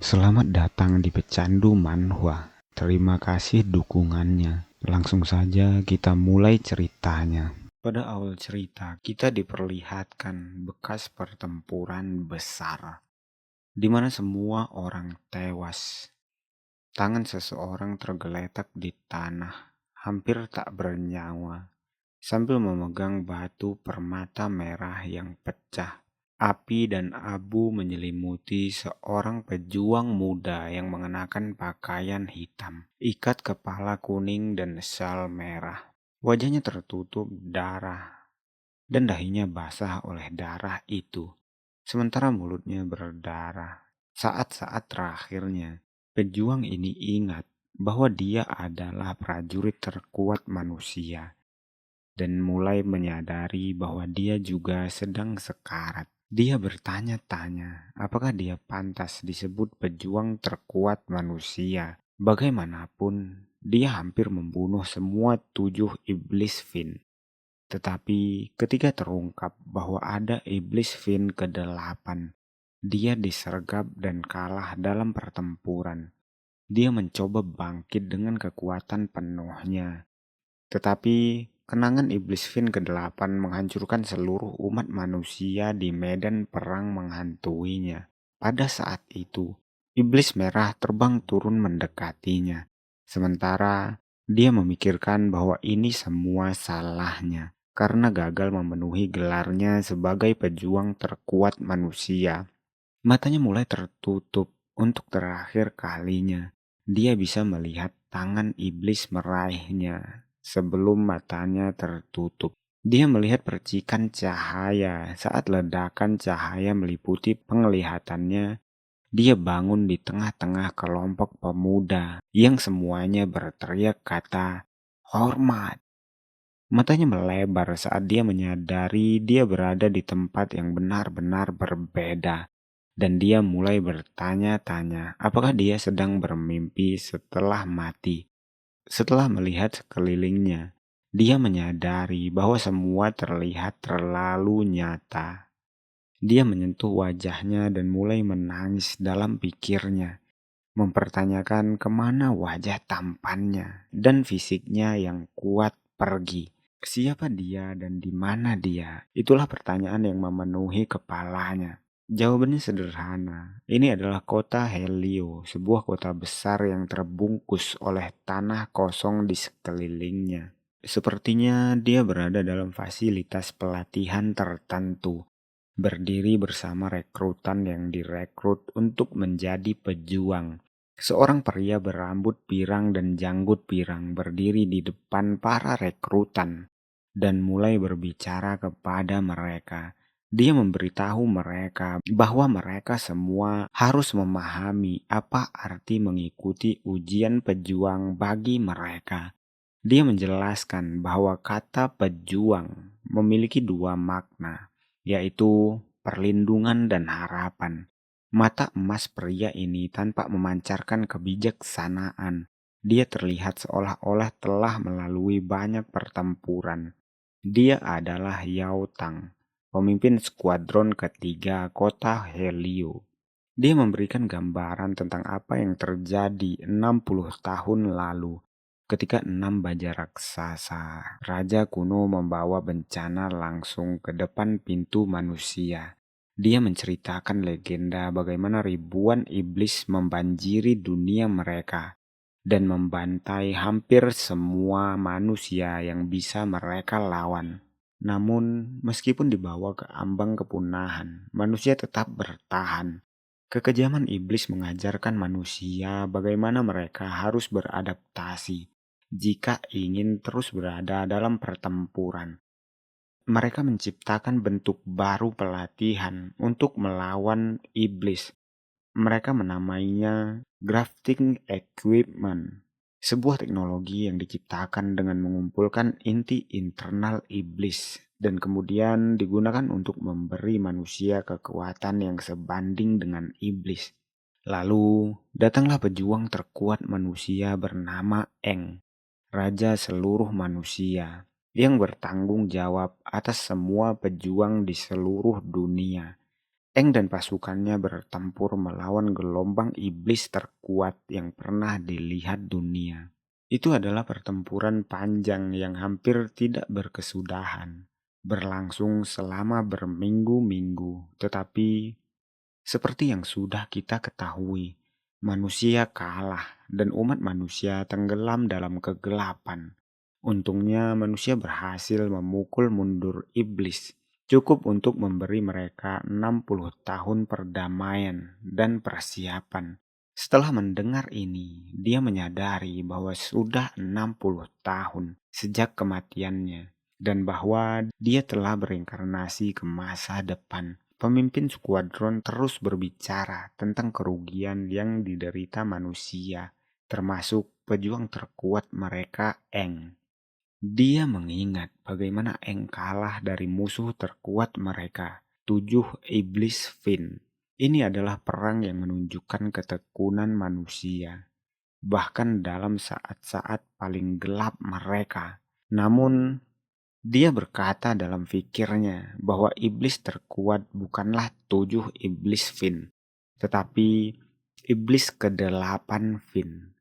Selamat datang di Pecandu Manhwa. Terima kasih dukungannya. Langsung saja kita mulai ceritanya. Pada awal cerita, kita diperlihatkan bekas pertempuran besar, di mana semua orang tewas. Tangan seseorang tergeletak di tanah, hampir tak bernyawa, sambil memegang batu permata merah yang pecah. Api dan abu menyelimuti seorang pejuang muda yang mengenakan pakaian hitam, ikat kepala kuning dan syal merah. Wajahnya tertutup darah dan dahinya basah oleh darah itu, sementara mulutnya berdarah. Saat-saat terakhirnya, pejuang ini ingat bahwa dia adalah prajurit terkuat manusia dan mulai menyadari bahwa dia juga sedang sekarat. Dia bertanya-tanya, apakah dia pantas disebut pejuang terkuat manusia? Bagaimanapun, dia hampir membunuh semua 7 iblis Fin. Tetapi ketika terungkap bahwa ada iblis Fin ke-8, dia disergap dan kalah dalam pertempuran. Dia mencoba bangkit dengan kekuatan penuhnya. Tetapi kenangan iblis Fin ke-8 menghancurkan seluruh umat manusia di medan perang menghantuinya. Pada saat itu, iblis merah terbang turun mendekatinya. Sementara dia memikirkan bahwa ini semua salahnya karena gagal memenuhi gelarnya sebagai pejuang terkuat manusia. Matanya mulai tertutup untuk terakhir kalinya. Dia bisa melihat tangan iblis meraihnya sebelum matanya tertutup. Dia melihat percikan cahaya saat ledakan cahaya meliputi penglihatannya. Dia bangun di tengah-tengah kelompok pemuda yang semuanya berteriak kata hormat. Matanya melebar saat dia menyadari dia berada di tempat yang benar-benar berbeda. Dan dia mulai bertanya-tanya apakah dia sedang bermimpi setelah mati. Setelah melihat sekelilingnya, dia menyadari bahwa semua terlihat terlalu nyata. Dia menyentuh wajahnya dan mulai menangis dalam pikirnya, mempertanyakan kemana wajah tampannya dan fisiknya yang kuat pergi. Siapa dia dan di mana dia? Itulah pertanyaan yang memenuhi kepalanya. Jawabannya sederhana. Ini adalah kota Helio, sebuah kota besar yang terbungkus oleh tanah kosong di sekelilingnya. Sepertinya dia berada dalam fasilitas pelatihan tertentu, berdiri bersama rekrutan yang direkrut untuk menjadi pejuang. Seorang pria berambut pirang dan janggut pirang berdiri di depan para rekrutan dan mulai berbicara kepada mereka. Dia memberitahu mereka bahwa mereka semua harus memahami apa arti mengikuti ujian pejuang bagi mereka. Dia menjelaskan bahwa kata pejuang memiliki 2 makna, yaitu perlindungan dan harapan. Mata emas pria ini tanpa memancarkan kebijaksanaan. Dia terlihat seolah-olah telah melalui banyak pertempuran. Dia adalah Yao Tang, pemimpin skuadron ketiga kota Helio. Dia memberikan gambaran tentang apa yang terjadi 60 tahun lalu ketika 6 baja raksasa raja kuno membawa bencana langsung ke depan pintu manusia. Dia menceritakan legenda bagaimana ribuan iblis membanjiri dunia mereka dan membantai hampir semua manusia yang bisa mereka lawan. Namun, meskipun dibawa ke ambang kepunahan, manusia tetap bertahan. Kekejaman iblis mengajarkan manusia bagaimana mereka harus beradaptasi jika ingin terus berada dalam pertempuran. Mereka menciptakan bentuk baru pelatihan untuk melawan iblis. Mereka menamainya grafting equipment, sebuah teknologi yang diciptakan dengan mengumpulkan inti internal iblis dan kemudian digunakan untuk memberi manusia kekuatan yang sebanding dengan iblis. Lalu datanglah pejuang terkuat manusia bernama Eng, raja seluruh manusia, yang bertanggung jawab atas semua pejuang di seluruh dunia. Eng dan pasukannya bertempur melawan gelombang iblis terkuat yang pernah dilihat dunia. Itu adalah pertempuran panjang yang hampir tidak berkesudahan, berlangsung selama berminggu-minggu, tetapi seperti yang sudah kita ketahui, manusia kalah dan umat manusia tenggelam dalam kegelapan. Untungnya manusia berhasil memukul mundur iblis, cukup untuk memberi mereka 60 tahun perdamaian dan persiapan. Setelah mendengar ini, dia menyadari bahwa sudah 60 tahun sejak kematiannya dan bahwa dia telah berinkarnasi ke masa depan. Pemimpin skuadron terus berbicara tentang kerugian yang diderita manusia, termasuk pejuang terkuat mereka, Eng. Dia mengingat bagaimana Eng kalah dari musuh terkuat mereka, 7 iblis Fin. Ini adalah perang yang menunjukkan ketekunan manusia, bahkan dalam saat-saat paling gelap mereka. Namun, dia berkata dalam fikirnya bahwa iblis terkuat bukanlah 7 iblis Fin, tetapi iblis ke-8 Fin,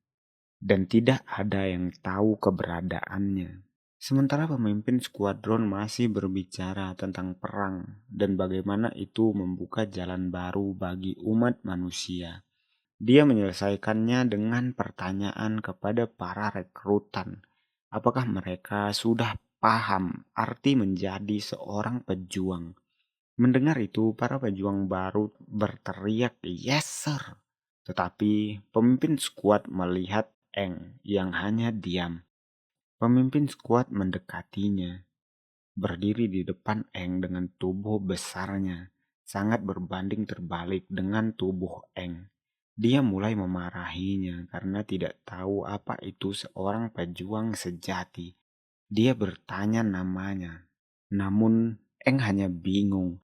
dan tidak ada yang tahu keberadaannya. Sementara pemimpin skuadron masih berbicara tentang perang dan bagaimana itu membuka jalan baru bagi umat manusia. Dia menyelesaikannya dengan pertanyaan kepada para rekrutan. Apakah mereka sudah paham arti menjadi seorang pejuang? Mendengar itu, para pejuang baru berteriak, "Yes, sir!" Tetapi pemimpin skuad melihat Eng yang hanya diam. Pemimpin skuad mendekatinya, berdiri di depan Eng dengan tubuh besarnya, sangat berbanding terbalik dengan tubuh Eng. Dia mulai memarahinya karena tidak tahu apa itu seorang pejuang sejati. Dia bertanya namanya, namun Eng hanya bingung.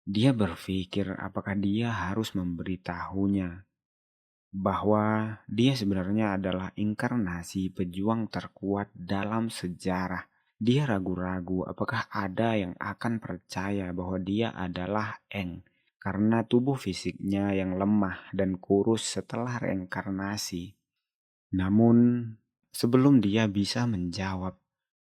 Dia berpikir apakah dia harus memberitahunya bahwa dia sebenarnya adalah inkarnasi pejuang terkuat dalam sejarah. Dia ragu-ragu apakah ada yang akan percaya bahwa dia adalah Eng karena tubuh fisiknya yang lemah dan kurus setelah reinkarnasi. Namun, sebelum dia bisa menjawab,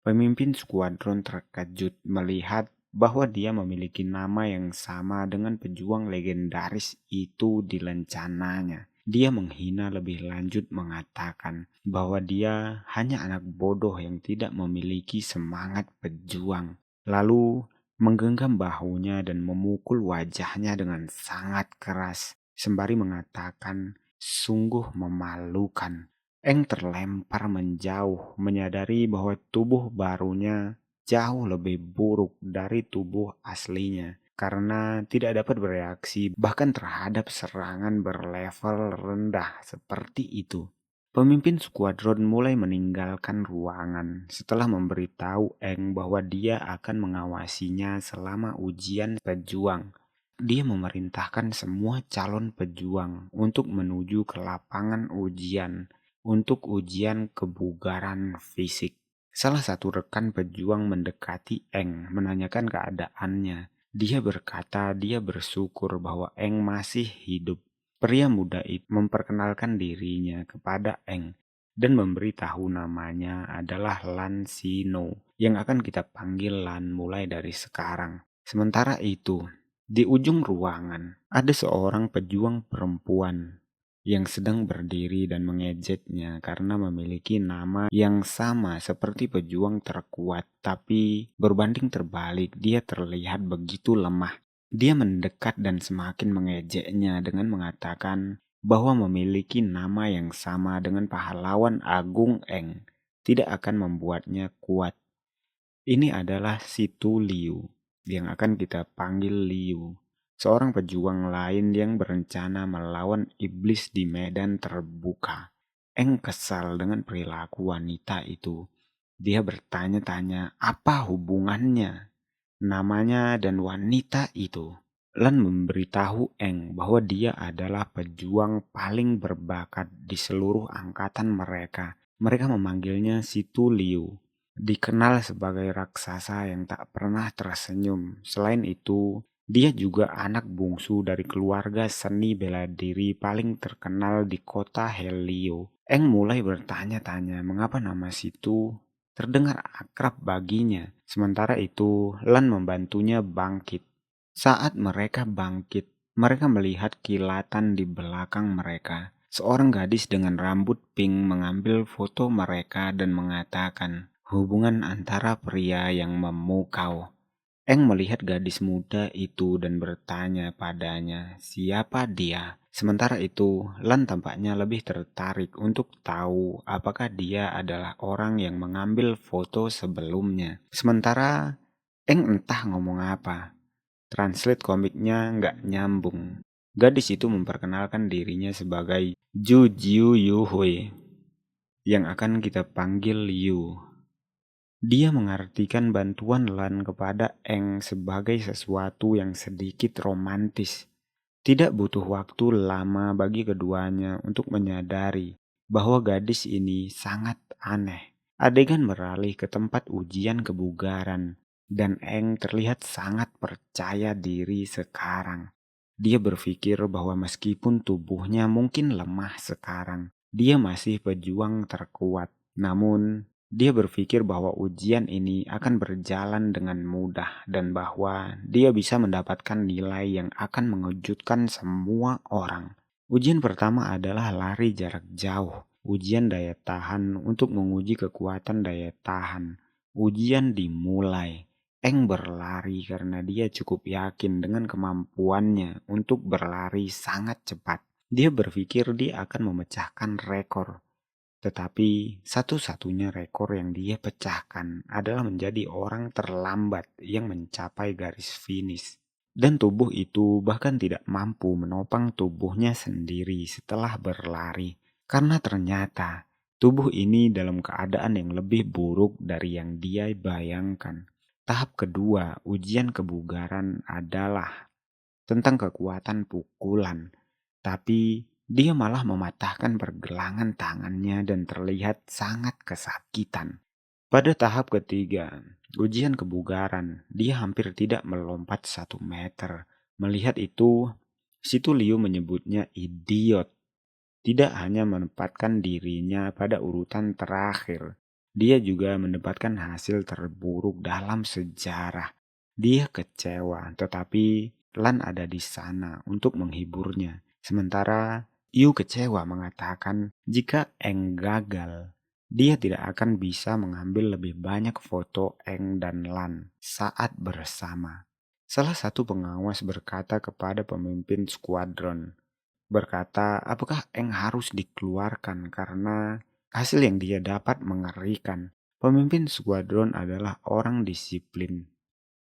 pemimpin skuadron terkejut melihat bahwa dia memiliki nama yang sama dengan pejuang legendaris itu di lencananya. Dia menghina lebih lanjut mengatakan bahwa dia hanya anak bodoh yang tidak memiliki semangat pejuang. Lalu menggenggam bahunya dan memukul wajahnya dengan sangat keras, sembari mengatakan, "Sungguh memalukan." Eng terlempar menjauh, menyadari bahwa tubuh barunya jauh lebih buruk dari tubuh aslinya karena tidak dapat bereaksi bahkan terhadap serangan berlevel rendah seperti itu. Pemimpin skuadron mulai meninggalkan ruangan setelah memberitahu Eng bahwa dia akan mengawasinya selama ujian pejuang. Dia memerintahkan semua calon pejuang untuk menuju ke lapangan ujian untuk ujian kebugaran fisik. Salah satu rekan pejuang mendekati Eng menanyakan keadaannya. Dia berkata dia bersyukur bahwa Eng masih hidup. Pria muda itu memperkenalkan dirinya kepada Eng dan memberitahu namanya adalah Lan Sino yang akan kita panggil Lan mulai dari sekarang. Sementara itu, di ujung ruangan ada seorang pejuang perempuan yang sedang berdiri dan mengejeknya karena memiliki nama yang sama seperti pejuang terkuat, tapi berbanding terbalik dia terlihat begitu lemah. Dia mendekat dan semakin mengejeknya dengan mengatakan bahwa memiliki nama yang sama dengan pahlawan agung Eng tidak akan membuatnya kuat. Ini adalah Situ Liu yang akan kita panggil Liu, seorang pejuang lain yang berencana melawan iblis di medan terbuka. Eng kesal dengan perilaku wanita itu. Dia bertanya-tanya apa hubungannya namanya dan wanita itu. Lan memberitahu Eng bahwa dia adalah pejuang paling berbakat di seluruh angkatan mereka. Mereka memanggilnya Situ Liu, dikenal sebagai raksasa yang tak pernah tersenyum. Selain itu, Dia juga anak bungsu dari keluarga seni bela diri paling terkenal di kota Helio. Eng mulai bertanya-tanya mengapa nama situ terdengar akrab baginya. Sementara itu, Lan membantunya bangkit. Saat mereka bangkit, mereka melihat kilatan di belakang mereka. Seorang gadis dengan rambut pink mengambil foto mereka dan mengatakan, hubungan antara pria yang memukau. Eng melihat gadis muda itu dan bertanya padanya siapa dia. Sementara itu, Lan tampaknya lebih tertarik untuk tahu apakah dia adalah orang yang mengambil foto sebelumnya. Sementara Eng entah ngomong apa. Translate komiknya nggak nyambung. Gadis itu memperkenalkan dirinya sebagai Ju Jiu Yu Hui, yang akan kita panggil Yu. Dia mengartikan bantuan Lan kepada Eng sebagai sesuatu yang sedikit romantis. Tidak butuh waktu lama bagi keduanya untuk menyadari bahwa gadis ini sangat aneh. Adegan beralih ke tempat ujian kebugaran, dan Eng terlihat sangat percaya diri sekarang. Dia berpikir bahwa meskipun tubuhnya mungkin lemah sekarang, dia masih pejuang terkuat. Namun, dia berpikir bahwa ujian ini akan berjalan dengan mudah dan bahwa dia bisa mendapatkan nilai yang akan mengejutkan semua orang. Ujian pertama adalah lari jarak jauh. Ujian daya tahan untuk menguji kekuatan daya tahan. Ujian dimulai. Eng berlari karena dia cukup yakin dengan kemampuannya untuk berlari sangat cepat. Dia berpikir dia akan memecahkan rekor. Tetapi satu-satunya rekor yang dia pecahkan adalah menjadi orang terlambat yang mencapai garis finish. Dan tubuh itu bahkan tidak mampu menopang tubuhnya sendiri setelah berlari. Karena ternyata tubuh ini dalam keadaan yang lebih buruk dari yang dia bayangkan. Tahap kedua ujian kebugaran adalah tentang kekuatan pukulan. Tapi dia malah mematahkan pergelangan tangannya dan terlihat sangat kesakitan. Pada tahap ketiga, ujian kebugaran, dia hampir tidak melompat 1 meter. Melihat itu, Situ Liu menyebutnya idiot. Tidak hanya menempatkan dirinya pada urutan terakhir, dia juga mendapatkan hasil terburuk dalam sejarah. Dia kecewa, tetapi Lan ada di sana untuk menghiburnya. Sementara Yu kecewa mengatakan jika Eng gagal, dia tidak akan bisa mengambil lebih banyak foto Eng dan Lan saat bersama. Salah satu pengawas berkata kepada pemimpin skuadron, berkata apakah Eng harus dikeluarkan karena hasil yang dia dapat mengerikan. Pemimpin skuadron adalah orang disiplin.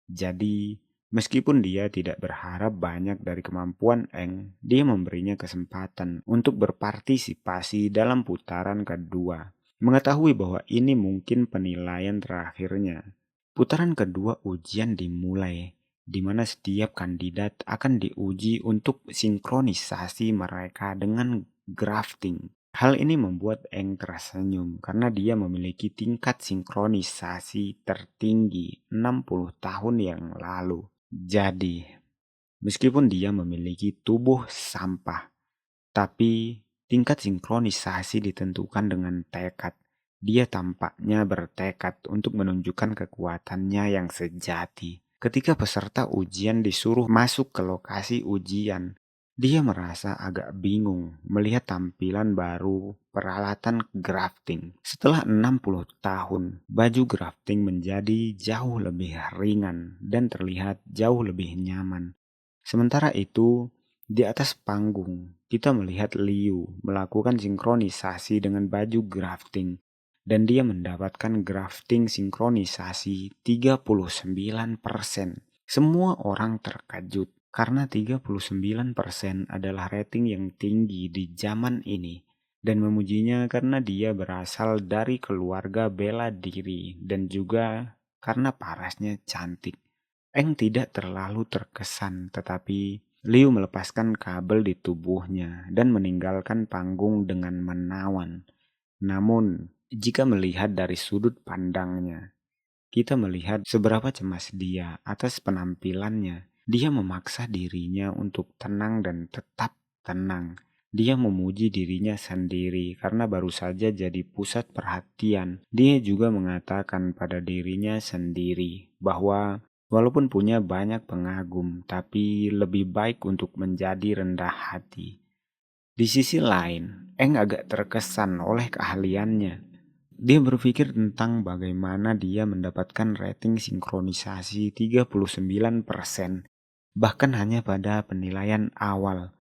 Jadi, meskipun dia tidak berharap banyak dari kemampuan Eng, dia memberinya kesempatan untuk berpartisipasi dalam putaran kedua. Mengetahui bahwa ini mungkin penilaian terakhirnya, putaran kedua ujian dimulai, di mana setiap kandidat akan diuji untuk sinkronisasi mereka dengan grafting. Hal ini membuat Eng tersenyum karena dia memiliki tingkat sinkronisasi tertinggi 60 tahun yang lalu. Jadi, meskipun dia memiliki tubuh sampah, tapi tingkat sinkronisasi ditentukan dengan tekad. Dia tampaknya bertekad untuk menunjukkan kekuatannya yang sejati. Ketika peserta ujian disuruh masuk ke lokasi ujian, dia merasa agak bingung melihat tampilan baru peralatan grafting. Setelah 60 tahun, baju grafting menjadi jauh lebih ringan dan terlihat jauh lebih nyaman. Sementara itu, di atas panggung, kita melihat Liu melakukan sinkronisasi dengan baju grafting dan dia mendapatkan grafting sinkronisasi 39%. Semua orang terkejut karena 39% adalah rating yang tinggi di zaman ini dan memujinya karena dia berasal dari keluarga bela diri dan juga karena parasnya cantik. Eng tidak terlalu terkesan, tetapi Liu melepaskan kabel di tubuhnya dan meninggalkan panggung dengan menawan. Namun, jika melihat dari sudut pandangnya, kita melihat seberapa cemas dia atas penampilannya. Dia memaksa dirinya untuk tenang dan tetap tenang. Dia memuji dirinya sendiri karena baru saja jadi pusat perhatian. Dia juga mengatakan pada dirinya sendiri bahwa walaupun punya banyak pengagum, tapi lebih baik untuk menjadi rendah hati. Di sisi lain, Eng agak terkesan oleh keahliannya. Dia berpikir tentang bagaimana dia mendapatkan rating sinkronisasi 39%, bahkan hanya pada penilaian awal.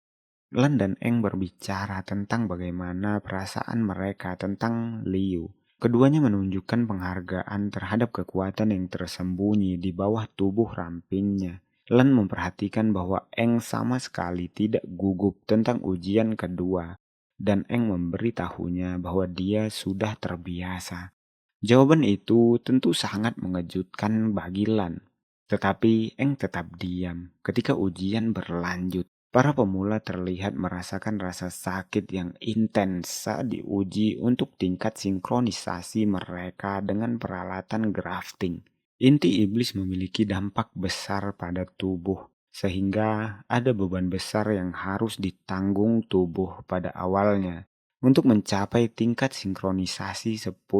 Lan dan Eng berbicara tentang bagaimana perasaan mereka tentang Liu. Keduanya menunjukkan penghargaan terhadap kekuatan yang tersembunyi di bawah tubuh rampingnya. Lan memperhatikan bahwa Eng sama sekali tidak gugup tentang ujian kedua, dan Eng memberitahunya bahwa dia sudah terbiasa. Jawaban itu tentu sangat mengejutkan bagi Lan, tetapi Eng tetap diam ketika ujian berlanjut. Para pemula terlihat merasakan rasa sakit yang intens saat diuji untuk tingkat sinkronisasi mereka dengan peralatan grafting. Inti iblis memiliki dampak besar pada tubuh, sehingga ada beban besar yang harus ditanggung tubuh pada awalnya untuk mencapai tingkat sinkronisasi 10%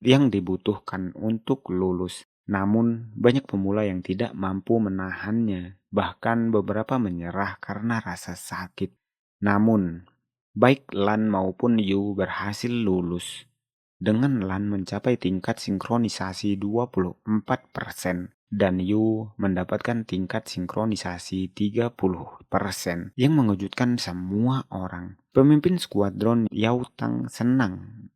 yang dibutuhkan untuk lulus. Namun, banyak pemula yang tidak mampu menahannya, bahkan beberapa menyerah karena rasa sakit. Namun, baik Lan maupun Yu berhasil lulus. Dengan Lan mencapai tingkat sinkronisasi 24% dan Yu mendapatkan tingkat sinkronisasi 30%, yang mengejutkan semua orang. Pemimpin skuadron Yao Tang senang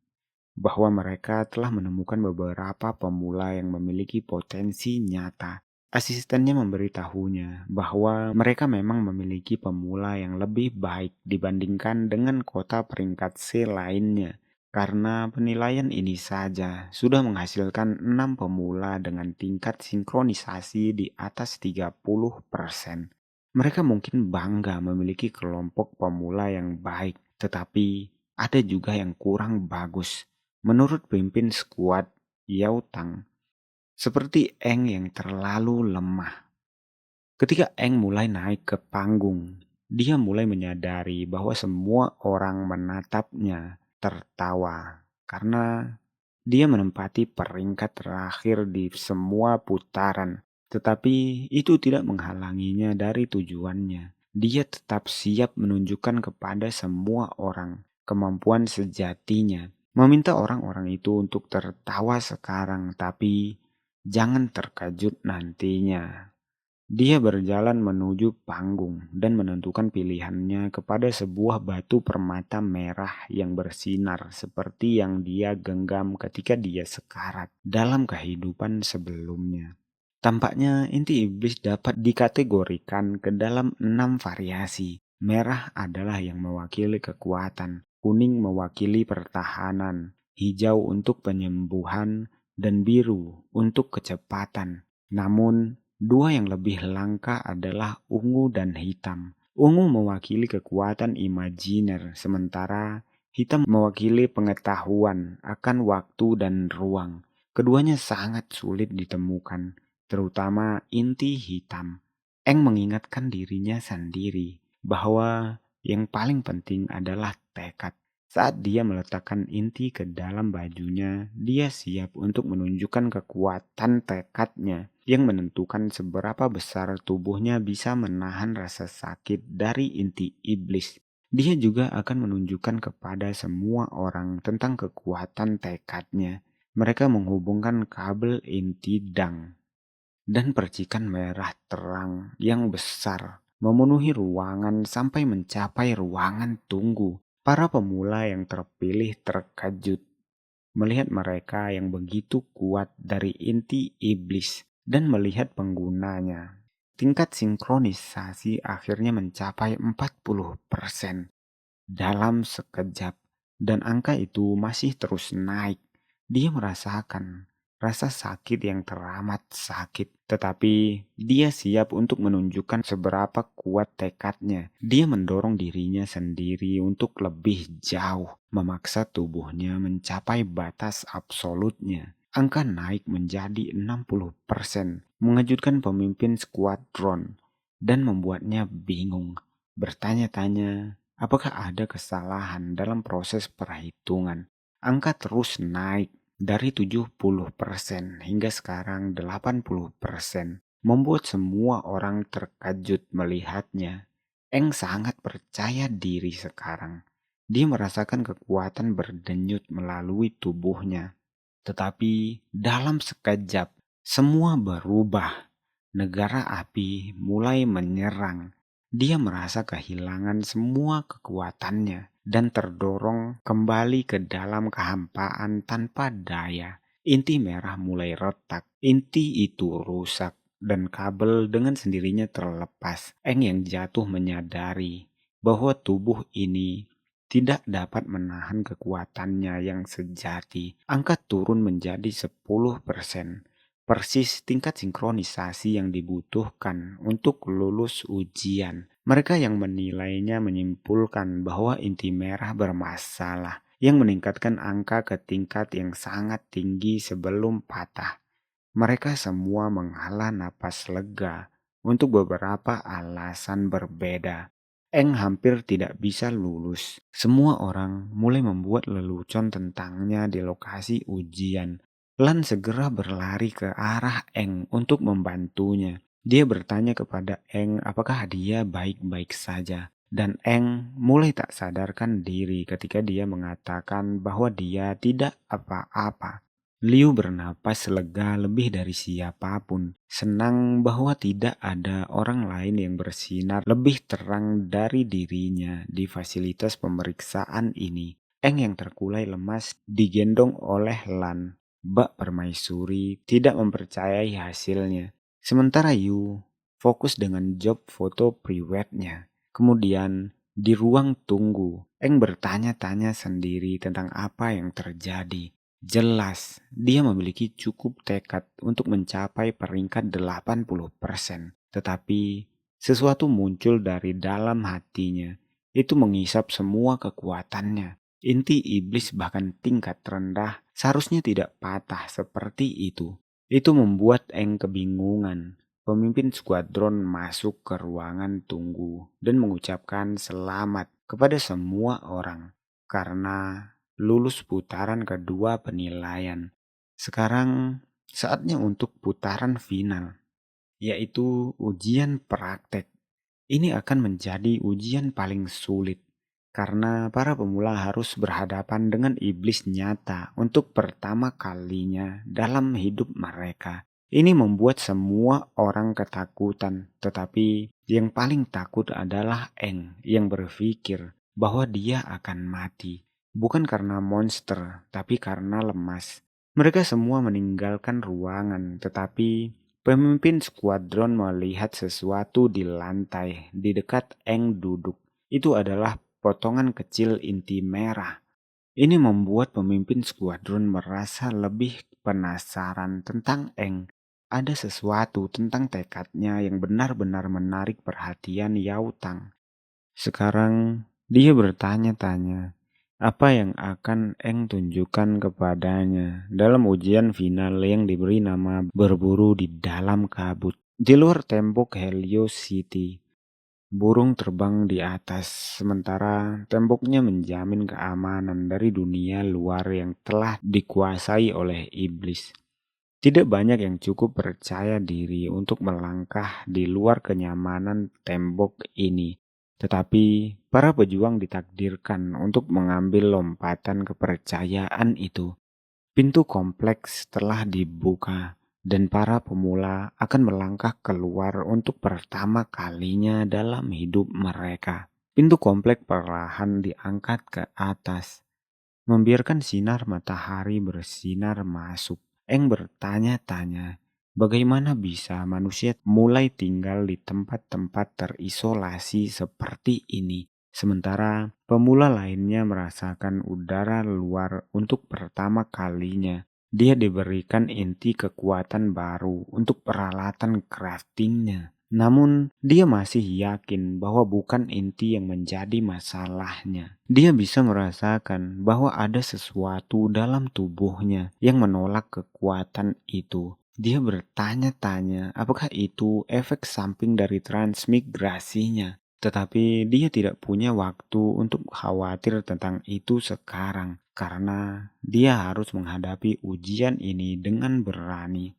bahwa mereka telah menemukan beberapa pemula yang memiliki potensi nyata. Asistennya memberitahunya bahwa mereka memang memiliki pemula yang lebih baik dibandingkan dengan kota peringkat C lainnya. Karena penilaian ini saja sudah menghasilkan 6 pemula dengan tingkat sinkronisasi di atas 30%. Mereka mungkin bangga memiliki kelompok pemula yang baik, tetapi ada juga yang kurang bagus. Menurut pemimpin skuad Yao Tang, seperti Eng yang terlalu lemah. Ketika Eng mulai naik ke panggung, dia mulai menyadari bahwa semua orang menatapnya tertawa karena dia menempati peringkat terakhir di semua putaran. Tetapi itu tidak menghalanginya dari tujuannya. Dia tetap siap menunjukkan kepada semua orang kemampuan sejatinya. Meminta orang-orang itu untuk tertawa sekarang, tapi jangan terkejut nantinya. Dia berjalan menuju panggung dan menentukan pilihannya kepada sebuah batu permata merah yang bersinar seperti yang dia genggam ketika dia sekarat dalam kehidupan sebelumnya. Tampaknya inti iblis dapat dikategorikan ke dalam 6 variasi. Merah adalah yang mewakili kekuatan, kuning mewakili pertahanan, hijau untuk penyembuhan, dan biru untuk kecepatan. Namun, dua yang lebih langka adalah ungu dan hitam. Ungu mewakili kekuatan imajiner, sementara hitam mewakili pengetahuan akan waktu dan ruang. Keduanya sangat sulit ditemukan, terutama inti hitam. Eng mengingatkan dirinya sendiri bahwa yang paling penting adalah tekad. Saat dia meletakkan inti ke dalam bajunya, dia siap untuk menunjukkan kekuatan tekadnya yang menentukan seberapa besar tubuhnya bisa menahan rasa sakit dari inti iblis. Dia juga akan menunjukkan kepada semua orang tentang kekuatan tekadnya. Mereka menghubungkan kabel inti Dang dan percikan merah terang yang besar memenuhi ruangan sampai mencapai ruangan tunggu. Para pemula yang terpilih terkejut melihat mereka yang begitu kuat dari inti iblis dan melihat penggunanya. Tingkat sinkronisasi akhirnya mencapai 40% dalam sekejap, dan angka itu masih terus naik. Dia merasakan rasa sakit yang teramat sakit, tetapi dia siap untuk menunjukkan seberapa kuat tekadnya. Dia mendorong dirinya sendiri untuk lebih jauh, memaksa tubuhnya mencapai batas absolutnya. Angka naik menjadi 60%. mengejutkan pemimpin skuadron dan membuatnya bingung, bertanya-tanya apakah ada kesalahan dalam proses perhitungan. Angka terus naik dari 70% hingga sekarang 80%, membuat semua orang terkejut melihatnya. Eng sangat percaya diri sekarang. Dia merasakan kekuatan berdenyut melalui tubuhnya. Tetapi dalam sekejap, semua berubah. Negara api mulai menyerang. Dia merasa kehilangan semua kekuatannya dan terdorong kembali ke dalam kehampaan tanpa daya. Inti merah mulai retak. Inti itu rusak dan kabel dengan sendirinya terlepas. Eng yang jatuh menyadari bahwa tubuh ini tidak dapat menahan kekuatannya yang sejati. Angka turun menjadi 10%. Persis tingkat sinkronisasi yang dibutuhkan untuk lulus ujian. Mereka yang menilainya menyimpulkan bahwa inti merah bermasalah, yang meningkatkan angka ke tingkat yang sangat tinggi sebelum patah. Mereka semua menghela napas lega untuk beberapa alasan berbeda. Eng hampir tidak bisa lulus. Semua orang mulai membuat lelucon tentangnya di lokasi ujian. Lan segera berlari ke arah Eng untuk membantunya. Dia bertanya kepada Eng apakah dia baik-baik saja. Dan Eng mulai tak sadarkan diri ketika dia mengatakan bahwa dia tidak apa-apa. Liu bernapas lega lebih dari siapapun, senang bahwa tidak ada orang lain yang bersinar lebih terang dari dirinya di fasilitas pemeriksaan ini. Eng yang terkulai lemas digendong oleh Lan. Bak permaisuri tidak mempercayai hasilnya. Sementara Yu fokus dengan job foto priwetnya. Kemudian di ruang tunggu, Eng bertanya-tanya sendiri tentang apa yang terjadi. Jelas, dia memiliki cukup tekad untuk mencapai peringkat 80%. Tetapi, sesuatu muncul dari dalam hatinya. Itu menghisap semua kekuatannya. Inti iblis bahkan tingkat rendah seharusnya tidak patah seperti itu. Itu membuat Eng kebingungan. Pemimpin skuadron masuk ke ruangan tunggu dan mengucapkan selamat kepada semua orang. Karena lulus putaran kedua penilaian. Sekarang saatnya untuk putaran final, yaitu ujian praktek. Ini akan menjadi ujian paling sulit, karena para pemula harus berhadapan dengan iblis nyata untuk pertama kalinya dalam hidup mereka. Ini membuat semua orang ketakutan, tetapi yang paling takut adalah Eng yang berpikir bahwa dia akan mati. Bukan karena monster, tapi karena lemas. Mereka semua meninggalkan ruangan, tetapi pemimpin skuadron melihat sesuatu di lantai di dekat Eng duduk. Itu adalah potongan kecil inti merah. Ini membuat pemimpin skuadron merasa lebih penasaran tentang Eng. Ada sesuatu tentang tekadnya yang benar-benar menarik perhatian Yao Tang. Sekarang dia bertanya-tanya, apa yang akan Eng tunjukkan kepadanya dalam ujian final yang diberi nama berburu di dalam kabut. Di luar tembok Helios City, burung terbang di atas, sementara temboknya menjamin keamanan dari dunia luar yang telah dikuasai oleh iblis. Tidak banyak yang cukup percaya diri untuk melangkah di luar kenyamanan tembok ini. Tetapi para pejuang ditakdirkan untuk mengambil lompatan kepercayaan itu. Pintu kompleks telah dibuka dan para pemula akan melangkah keluar untuk pertama kalinya dalam hidup mereka. Pintu kompleks perlahan diangkat ke atas, membiarkan sinar matahari bersinar masuk. Eng bertanya-tanya, bagaimana bisa manusia mulai tinggal di tempat-tempat terisolasi seperti ini, sementara pemula lainnya merasakan udara luar untuk pertama kalinya. Dia diberikan inti kekuatan baru untuk peralatan craftingnya. Namun, dia masih yakin bahwa bukan inti yang menjadi masalahnya. Dia bisa merasakan bahwa ada sesuatu dalam tubuhnya yang menolak kekuatan itu. Dia bertanya-tanya apakah itu efek samping dari transmigrasinya. Tetapi dia tidak punya waktu untuk khawatir tentang itu sekarang karena dia harus menghadapi ujian ini dengan berani.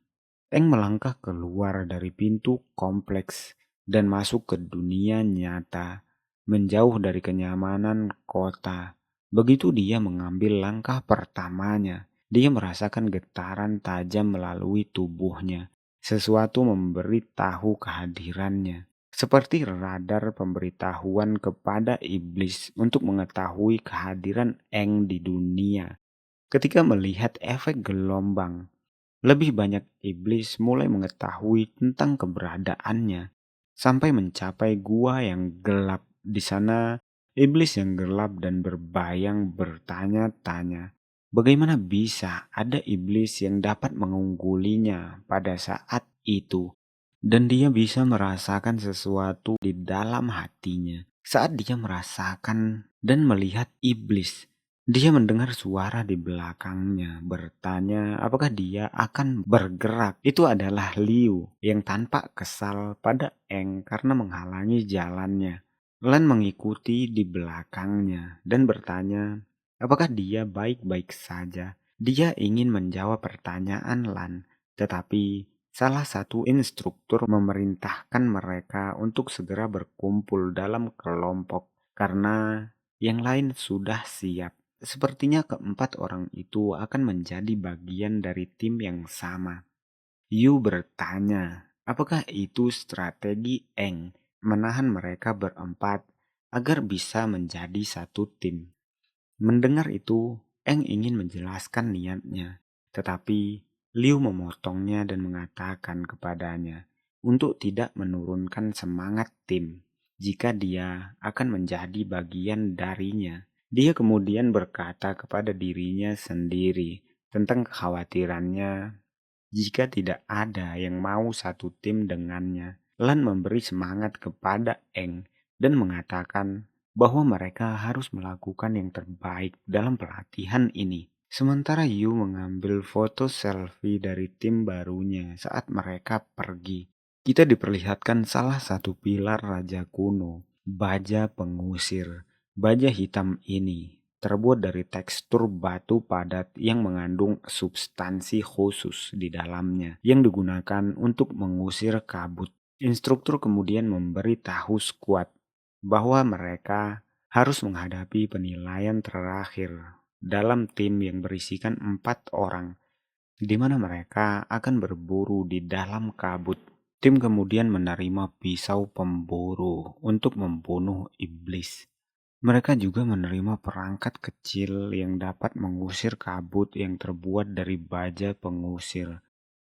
Eng melangkah keluar dari pintu kompleks dan masuk ke dunia nyata, menjauh dari kenyamanan kota. Begitu dia mengambil langkah pertamanya, dia merasakan getaran tajam melalui tubuhnya. Sesuatu memberi tahu kehadirannya. Seperti radar pemberitahuan kepada iblis untuk mengetahui kehadiran Eng di dunia. Ketika melihat efek gelombang, lebih banyak iblis mulai mengetahui tentang keberadaannya sampai mencapai gua yang gelap. Di sana, iblis yang gelap dan berbayang bertanya-tanya, bagaimana bisa ada iblis yang dapat mengunggulinya pada saat itu? Dan dia bisa merasakan sesuatu di dalam hatinya. Saat dia merasakan dan melihat iblis, dia mendengar suara di belakangnya bertanya apakah dia akan bergerak. Itu adalah Liu yang tanpa kesal pada Eng karena menghalangi jalannya. Lan mengikuti di belakangnya dan bertanya apakah dia baik-baik saja. Dia ingin menjawab pertanyaan Lan, tetapi salah satu instruktur memerintahkan mereka untuk segera berkumpul dalam kelompok karena yang lain sudah siap. Sepertinya keempat orang itu akan menjadi bagian dari tim yang sama. Yu bertanya, apakah itu strategi Eng menahan mereka berempat agar bisa menjadi satu tim? Mendengar itu, Eng ingin menjelaskan niatnya, tetapi Liu memotongnya dan mengatakan kepadanya untuk tidak menurunkan semangat tim jika dia akan menjadi bagian darinya. Dia kemudian berkata kepada dirinya sendiri tentang kekhawatirannya jika tidak ada yang mau satu tim dengannya. Lan memberi semangat kepada Eng dan mengatakan bahwa mereka harus melakukan yang terbaik dalam pelatihan ini. Sementara Yu mengambil foto selfie dari tim barunya saat mereka pergi. Kita diperlihatkan salah satu pilar Raja Kuno, baja pengusir. Baja hitam ini terbuat dari tekstur batu padat yang mengandung substansi khusus di dalamnya yang digunakan untuk mengusir kabut. Instruktur kemudian memberi tahu skuad bahwa mereka harus menghadapi penilaian terakhir dalam tim yang berisikan 4 orang, di mana mereka akan berburu di dalam kabut. Tim kemudian menerima pisau pemburu untuk membunuh iblis. Mereka juga menerima perangkat kecil yang dapat mengusir kabut yang terbuat dari baja pengusir.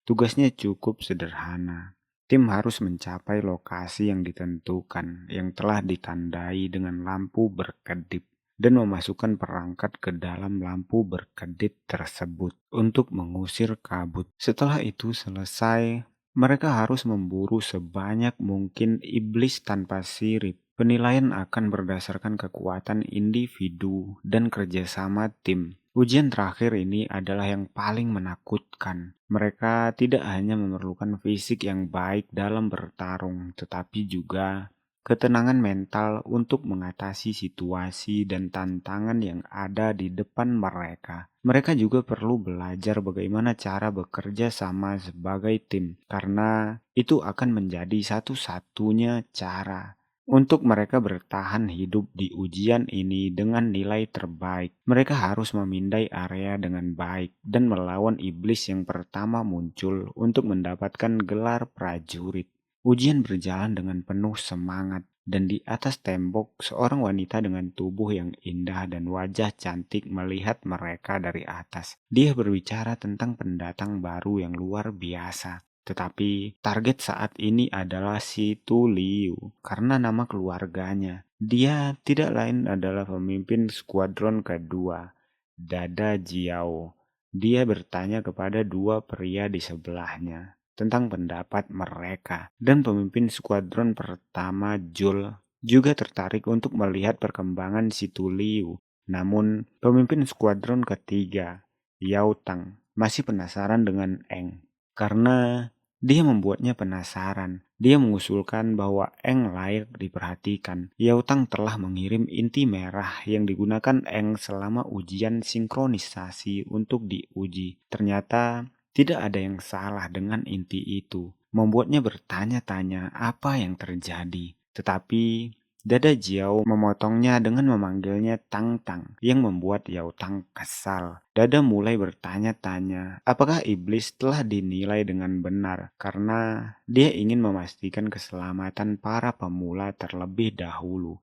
Tugasnya cukup sederhana. Tim harus mencapai lokasi yang ditentukan, yang telah ditandai dengan lampu berkedip, dan memasukkan perangkat ke dalam lampu berkedip tersebut untuk mengusir kabut. Setelah itu selesai, mereka harus memburu sebanyak mungkin iblis tanpa sirip. Penilaian akan berdasarkan kekuatan individu dan kerjasama tim. Ujian terakhir ini adalah yang paling menakutkan. Mereka tidak hanya memerlukan fisik yang baik dalam bertarung, tetapi juga ketenangan mental untuk mengatasi situasi dan tantangan yang ada di depan mereka. Mereka juga perlu belajar bagaimana cara bekerja sama sebagai tim, karena itu akan menjadi satu-satunya cara untuk mereka bertahan hidup di ujian ini dengan nilai terbaik. Mereka harus memindai area dengan baik dan melawan iblis yang pertama muncul untuk mendapatkan gelar prajurit. Ujian berjalan dengan penuh semangat, dan di atas tembok seorang wanita dengan tubuh yang indah dan wajah cantik melihat mereka dari atas. Dia berbicara tentang pendatang baru yang luar biasa. Tetapi target saat ini adalah si Tu Liu karena nama keluarganya. Dia tidak lain adalah pemimpin skuadron kedua, Dada Jiao. Dia bertanya kepada dua pria di sebelahnya tentang pendapat mereka. Dan pemimpin skuadron pertama, Jul, juga tertarik untuk melihat perkembangan si Tu Liu. Namun, pemimpin skuadron ketiga, Yao Tang, masih penasaran dengan Eng. karena dia membuatnya penasaran. Dia mengusulkan bahwa Eng layak diperhatikan. Yao Tang telah mengirim inti merah yang digunakan Eng selama ujian sinkronisasi untuk diuji. Ternyata tidak ada yang salah dengan inti itu. Membuatnya bertanya-tanya apa yang terjadi. Tetapi Dada Jiao memotongnya dengan memanggilnya Tang Tang yang membuat Yao Tang kesal. Dada mulai bertanya-tanya apakah iblis telah dinilai dengan benar karena dia ingin memastikan keselamatan para pemula terlebih dahulu.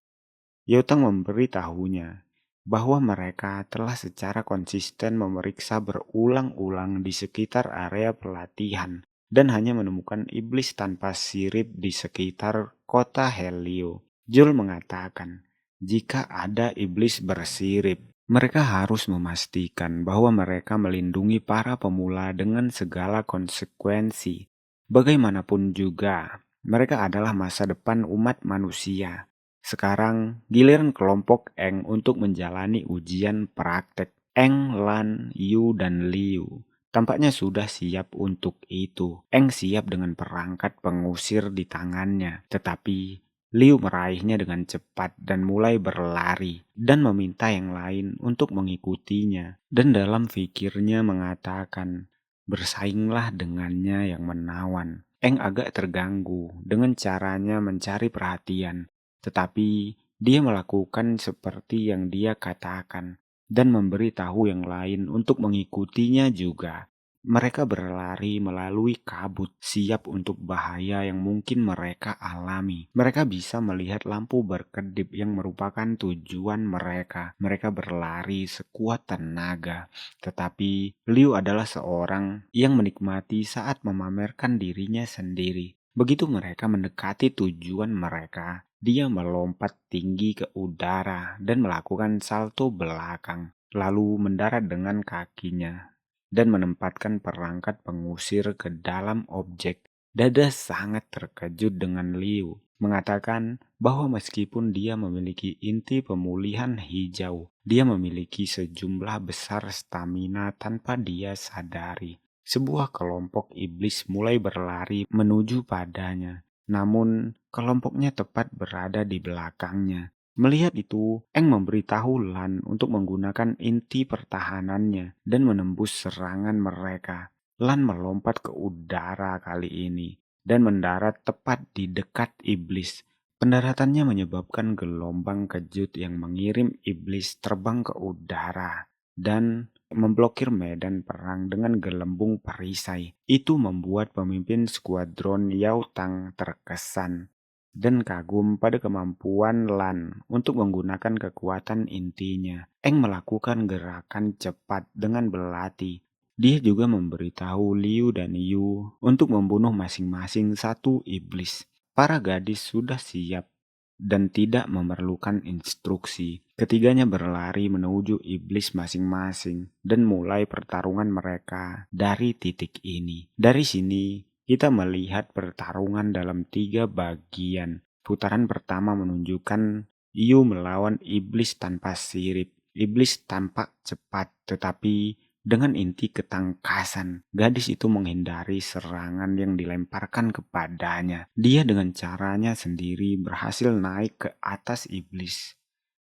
Yao Tang memberitahunya bahwa mereka telah secara konsisten memeriksa berulang-ulang di sekitar area pelatihan dan hanya menemukan iblis tanpa sirip di sekitar kota Helio. Jul mengatakan, jika ada iblis bersirip, mereka harus memastikan bahwa mereka melindungi para pemula dengan segala konsekuensi. Bagaimanapun juga, mereka adalah masa depan umat manusia. Sekarang giliran kelompok Eng untuk menjalani ujian praktek. Eng, Lan, Yu, dan Liu tampaknya sudah siap untuk itu. Eng siap dengan perangkat pengusir di tangannya, tetapi Liu meraihnya dengan cepat dan mulai berlari dan meminta yang lain untuk mengikutinya. Dan dalam pikirnya mengatakan, bersainglah dengannya yang menawan. Eng agak terganggu dengan caranya mencari perhatian, tetapi dia melakukan seperti yang dia katakan dan memberi tahu yang lain untuk mengikutinya juga. Mereka berlari melalui kabut, siap untuk bahaya yang mungkin mereka alami. Mereka bisa melihat lampu berkedip yang merupakan tujuan mereka. Mereka berlari sekuat tenaga. Tetapi Liu adalah seorang yang menikmati saat memamerkan dirinya sendiri. Begitu mereka mendekati tujuan mereka, dia melompat tinggi ke udara dan melakukan salto belakang, lalu mendarat dengan kakinya dan menempatkan perangkat pengusir ke dalam objek. Dada sangat terkejut dengan Liu, mengatakan bahwa meskipun dia memiliki inti pemulihan hijau, dia memiliki sejumlah besar stamina tanpa dia sadari. Sebuah kelompok iblis mulai berlari menuju padanya, namun kelompoknya tepat berada di belakangnya. Melihat itu, Eng memberitahu Lan untuk menggunakan inti pertahanannya dan menembus serangan mereka. Lan melompat ke udara kali ini dan mendarat tepat di dekat iblis. Pendaratannya menyebabkan gelombang kejut yang mengirim iblis terbang ke udara dan memblokir medan perang dengan gelembung perisai. Itu membuat pemimpin skuadron Yao Tang terkesan dan kagum pada kemampuan Lan untuk menggunakan kekuatan intinya. Eng melakukan gerakan cepat dengan belati. Dia juga memberitahu Liu dan Yu untuk membunuh masing-masing satu iblis. Para gadis sudah siap dan tidak memerlukan instruksi. Ketiganya berlari menuju iblis masing-masing dan mulai pertarungan mereka dari titik ini. Dari sini, kita melihat pertarungan dalam 3 bagian. Putaran pertama menunjukkan Yu melawan iblis tanpa sirip. Iblis tampak cepat, tetapi dengan inti ketangkasan, gadis itu menghindari serangan yang dilemparkan kepadanya. Dia dengan caranya sendiri berhasil naik ke atas iblis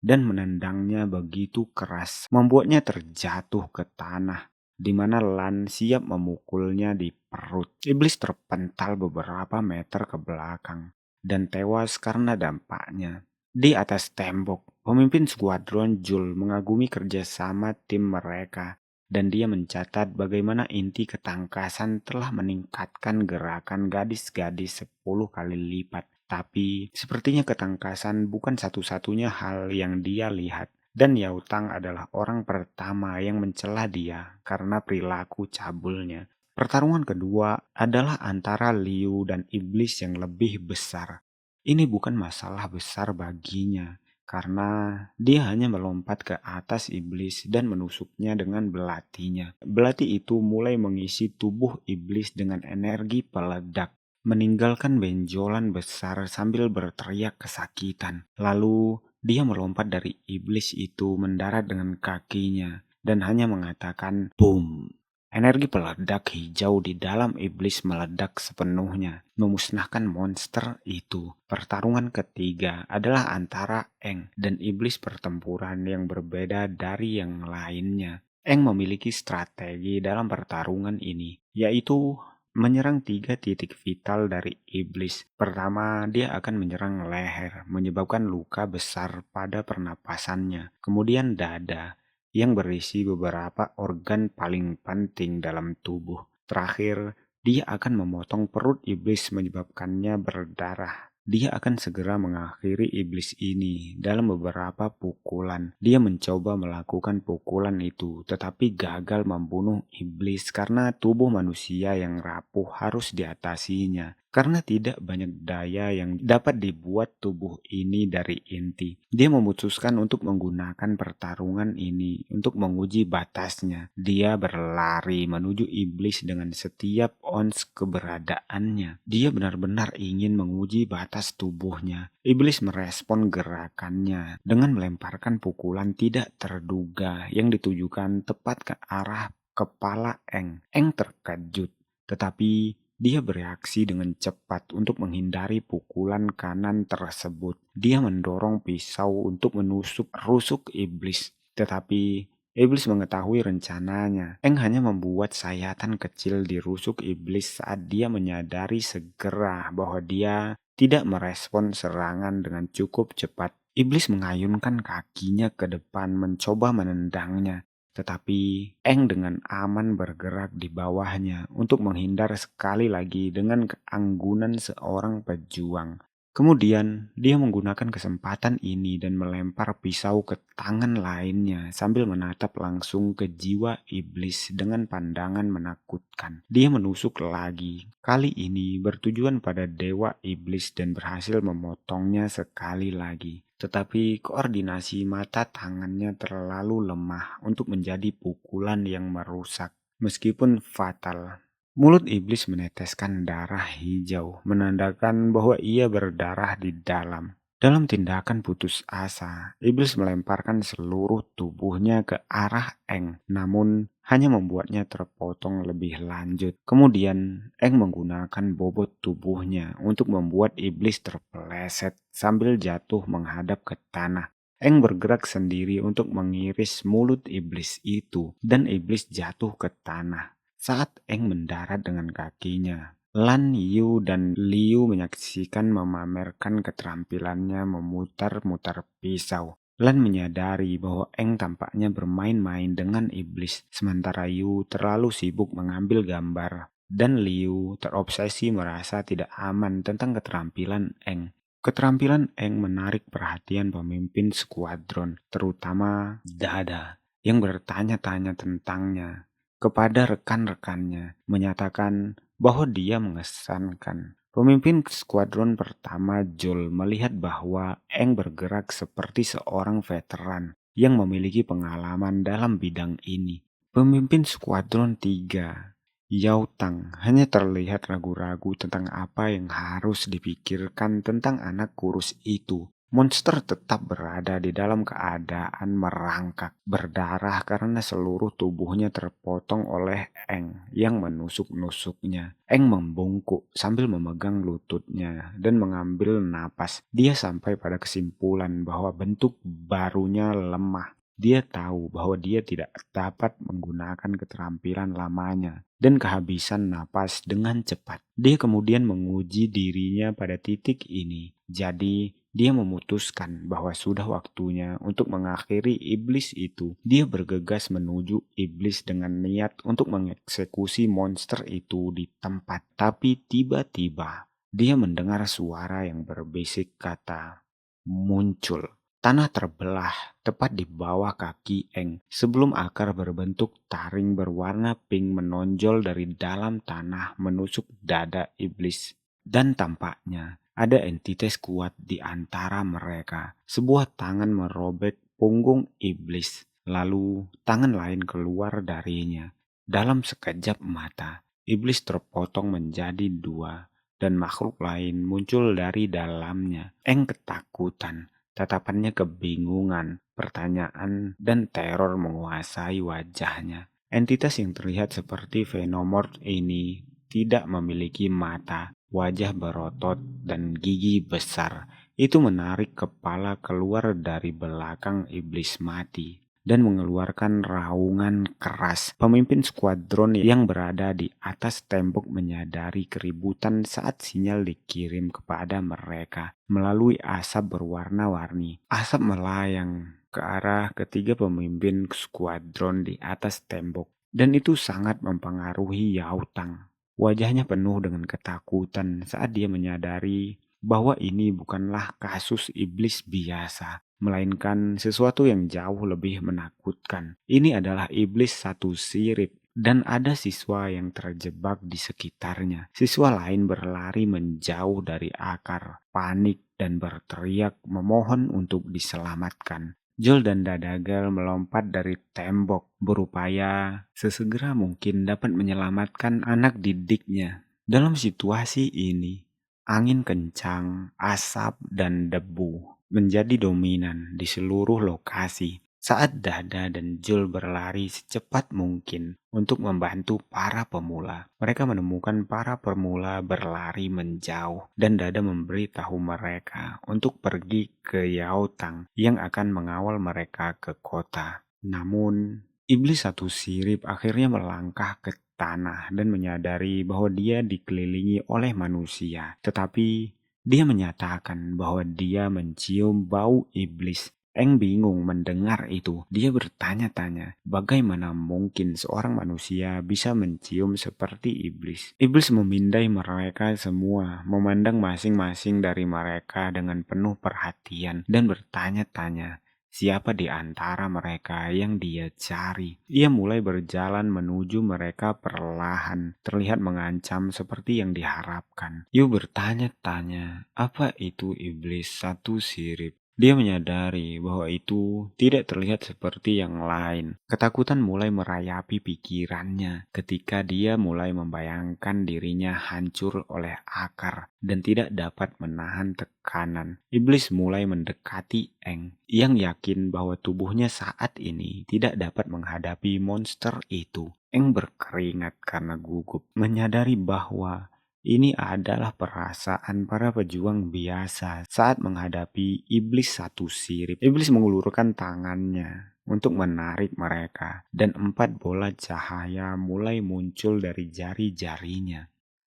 dan menendangnya begitu keras, membuatnya terjatuh ke tanah, di mana Lan siap memukulnya di perut. Iblis terpental beberapa meter ke belakang dan tewas karena dampaknya. Di atas tembok, pemimpin skuadron Jul mengagumi kerjasama tim mereka dan dia mencatat bagaimana inti ketangkasan telah meningkatkan gerakan gadis-gadis 10 kali lipat. Tapi sepertinya ketangkasan bukan satu-satunya hal yang dia lihat. Dan Yao Tang adalah orang pertama yang mencela dia karena perilaku cabulnya. Pertarungan kedua adalah antara Liu dan iblis yang lebih besar. Ini bukan masalah besar baginya, karena dia hanya melompat ke atas iblis dan menusuknya dengan belatinya. Belati itu mulai mengisi tubuh iblis dengan energi peledak, meninggalkan benjolan besar sambil berteriak kesakitan. Lalu dia melompat dari iblis itu mendarat dengan kakinya dan hanya mengatakan boom. Energi peledak hijau di dalam iblis meledak sepenuhnya, memusnahkan monster itu. Pertarungan ketiga adalah antara Eng dan iblis, pertempuran yang berbeda dari yang lainnya. Eng memiliki strategi dalam pertarungan ini, yaitu menyerang 3 titik vital dari iblis. Pertama, dia akan menyerang leher, menyebabkan luka besar pada pernapasannya. Kemudian dada, yang berisi beberapa organ paling penting dalam tubuh. Terakhir, dia akan memotong perut iblis menyebabkannya berdarah. Dia akan segera mengakhiri iblis ini dalam beberapa pukulan. Dia mencoba melakukan pukulan itu, tetapi gagal membunuh iblis karena tubuh manusia yang rapuh harus diatasinya. Karena tidak banyak daya yang dapat dibuat tubuh ini dari inti, dia memutuskan untuk menggunakan pertarungan ini untuk menguji batasnya. Dia berlari menuju iblis dengan setiap ons keberadaannya. Dia benar-benar ingin menguji batas tubuhnya. Iblis merespon gerakannya dengan melemparkan pukulan tidak terduga yang ditujukan tepat ke arah kepala Eng. Eng terkejut, tetapi dia bereaksi dengan cepat untuk menghindari pukulan kanan tersebut. Dia mendorong pisau untuk rusuk iblis, tetapi iblis mengetahui rencananya. Eng hanya membuat sayatan kecil di rusuk iblis saat dia menyadari segera bahwa dia tidak merespon serangan dengan cukup cepat. Iblis mengayunkan kakinya ke depan mencoba menendangnya. Tetapi Eng dengan aman bergerak di bawahnya untuk menghindar sekali lagi dengan keanggunan seorang pejuang. Kemudian dia menggunakan kesempatan ini dan melempar pisau ke tangan lainnya sambil menatap langsung ke jiwa iblis dengan pandangan menakutkan. Dia menusuk lagi, kali ini bertujuan pada dewa iblis dan berhasil memotongnya sekali lagi. Tetapi koordinasi mata tangannya terlalu lemah untuk menjadi pukulan yang merusak, meskipun fatal. Mulut iblis meneteskan darah hijau, menandakan bahwa ia berdarah di dalam. Dalam tindakan putus asa, iblis melemparkan seluruh tubuhnya ke arah Eng, namun hanya membuatnya terpotong lebih lanjut. Kemudian, Eng menggunakan bobot tubuhnya untuk membuat iblis terpeleset sambil jatuh menghadap ke tanah. Eng bergerak sendiri untuk mengiris mulut iblis itu, dan iblis jatuh ke tanah. Saat Eng mendarat dengan kakinya, Lan Yu dan Liu menyaksikan memamerkan keterampilannya memutar-mutar pisau. Lan menyadari bahwa Eng tampaknya bermain-main dengan iblis, sementara Yu terlalu sibuk mengambil gambar, dan Liu terobsesi merasa tidak aman tentang keterampilan Eng. Keterampilan Eng menarik perhatian pemimpin skuadron, terutama Dada, yang bertanya-tanya tentangnya kepada rekan-rekannya, menyatakan bahwa dia mengesankan. Pemimpin skuadron pertama Joel melihat bahwa Eng bergerak seperti seorang veteran yang memiliki pengalaman dalam bidang ini. Pemimpin skuadron 3, Yao Tang, hanya terlihat ragu-ragu tentang apa yang harus dipikirkan tentang anak kurus itu. Monster tetap berada di dalam keadaan merangkak, berdarah karena seluruh tubuhnya terpotong oleh Eng yang menusuk-nusuknya. Eng membungkuk sambil memegang lututnya dan mengambil napas. Dia sampai pada kesimpulan bahwa bentuk barunya lemah. Dia tahu bahwa dia tidak dapat menggunakan keterampilan lamanya dan kehabisan napas dengan cepat. Dia kemudian menguji dirinya pada titik ini. Jadi, dia memutuskan bahwa sudah waktunya untuk mengakhiri iblis itu. Dia bergegas menuju iblis dengan niat untuk mengeksekusi monster itu di tempat. Tapi tiba-tiba dia mendengar suara yang berbisik kata, "Muncul." Tanah terbelah tepat di bawah kaki Eng sebelum akar berbentuk taring berwarna pink menonjol dari dalam tanah menusuk dada iblis. Dan tampaknya ada entitas kuat di antara mereka. Sebuah tangan merobek punggung iblis, lalu tangan lain keluar darinya. Dalam sekejap mata, iblis terpotong menjadi 2, dan makhluk lain muncul dari dalamnya. Eng ketakutan, tatapannya kebingungan, pertanyaan, dan teror menguasai wajahnya. Entitas yang terlihat seperti Xenomorph ini tidak memiliki mata, wajah berotot, dan gigi besar. Itu menarik kepala keluar dari belakang iblis mati dan mengeluarkan raungan keras. Pemimpin skuadron yang berada di atas tembok menyadari keributan saat sinyal dikirim kepada mereka melalui asap berwarna-warni. Asap melayang ke arah ketiga pemimpin skuadron di atas tembok, dan itu sangat mempengaruhi Yao Tang. Wajahnya penuh dengan ketakutan saat dia menyadari bahwa ini bukanlah kasus iblis biasa, melainkan sesuatu yang jauh lebih menakutkan. Ini adalah iblis satu sirip, dan ada siswa yang terjebak di sekitarnya. Siswa lain berlari menjauh dari akar, panik, dan berteriak memohon untuk diselamatkan. Joel dan Dadagal melompat dari tembok, berupaya sesegera mungkin dapat menyelamatkan anak didiknya. Dalam situasi ini, angin kencang, asap, dan debu menjadi dominan di seluruh lokasi. Saat Dada dan Joel berlari secepat mungkin untuk membantu para pemula, mereka menemukan para pemula berlari menjauh, dan Dada memberitahu mereka untuk pergi ke Yao Tang yang akan mengawal mereka ke kota. Namun, iblis satu sirip akhirnya melangkah ke tanah dan menyadari bahwa dia dikelilingi oleh manusia, tetapi dia menyatakan bahwa dia mencium bau iblis. Eng bingung mendengar itu. Dia bertanya-tanya, bagaimana mungkin seorang manusia bisa mencium seperti iblis? Iblis memindai mereka semua, memandang masing-masing dari mereka dengan penuh perhatian dan bertanya-tanya, siapa di antara mereka yang dia cari? Ia mulai berjalan menuju mereka perlahan, terlihat mengancam seperti yang diharapkan. Yu bertanya-tanya, apa itu iblis satu sirip? Dia menyadari bahwa itu tidak terlihat seperti yang lain. Ketakutan mulai merayapi pikirannya ketika dia mulai membayangkan dirinya hancur oleh akar dan tidak dapat menahan tekanan. Iblis mulai mendekati Eng yang yakin bahwa tubuhnya saat ini tidak dapat menghadapi monster itu. Eng berkeringat karena gugup, menyadari bahwa ini adalah perasaan para pejuang biasa saat menghadapi iblis satu sirip. Iblis mengulurkan tangannya untuk menarik mereka, dan 4 bola cahaya mulai muncul dari jari-jarinya.